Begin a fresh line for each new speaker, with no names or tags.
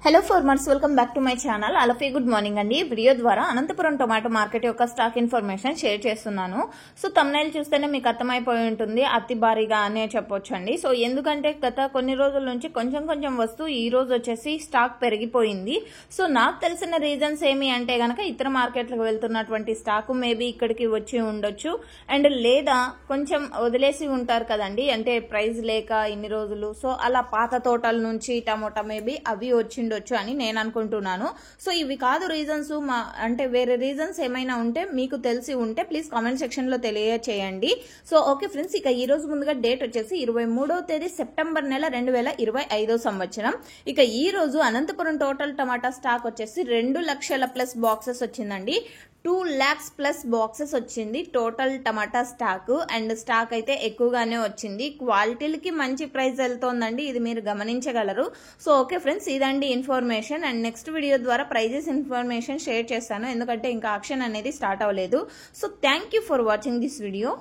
Hello farmers, welcome back to my channel. అలఫీ good morning అండి. Video ద్వారా Anantapuram tomato market యొక్క స్టాక్ ఇన్ఫర్మేషన్ షేర్ చేస్తున్నాను. సో తమ్నైల్ చూస్తేనే మీకు అర్థమైపోయి ఉంటుంది, అతి భారీగా అనే చెప్పొచ్చండి. సో ఎందుకంటే గత కొన్ని రోజుల నుంచి కొంచెం వస్తూ ఈ రోజు వచ్చేసి స్టాక్ పెరిగిపోయింది. సో నాకు తెలిసిన రీజన్స్ ఏమి అంటే గనక ఇతర మార్కెట్లకు వెళ్తున్నటువంటి స్టాక్ మేబీ ఇక్కడికి వచ్చి ఉండొచ్చు, అండ్ లేదా కొంచెం వదిలేసి ఉంటారు కదండి, అంటే ప్రైస్ లేక ఇన్ని రోజులు. సో అలా పాత తోటల నుంచి టమోటా మేబీ అవి వచ్చిండొచ్చు అని నేను అనుకుంటున్నాను. సో ఇవి కాదు రీజన్స్, అంటే వేరే రీజన్స్ ఏమైనా ఉంటే మీకు తెలిసి ఉంటే ప్లీజ్ కామెంట్ సెక్షన్ లో తెలియచేయండి. సో ఓకే ఫ్రెండ్స్, ఇక ఈ రోజు ముందుగా డేట్ వచ్చేసి 23వ తేదీ సెప్టెంబర్ నెల 2025 సంవత్సరం. ఇక ఈ రోజు అనంతపురం టోటల్ టమాటా స్టాక్ వచ్చేసి 2 లక్షల ప్లస్ బాక్సెస్ వచ్చిందండి. 2 lakhs ప్లస్ బాక్సెస్ వచ్చింది total tomato stock. And stock అయితే ఎక్కువగానే వచ్చింది, క్వాలిటీలకి మంచి ప్రైస్ వెళ్తోందండి, ఇది మీరు గమనించగలరు. సో ఓకే ఫ్రెండ్స్, ఇదండి ఇన్ఫర్మేషన్. అండ్ నెక్స్ట్ వీడియో ద్వారా ప్రైజెస్ ఇన్ఫర్మేషన్ షేర్ చేస్తాను, ఎందుకంటే ఇంకా ఆక్షన్ అనేది స్టార్ట్ అవ్వలేదు. So thank you for watching this video.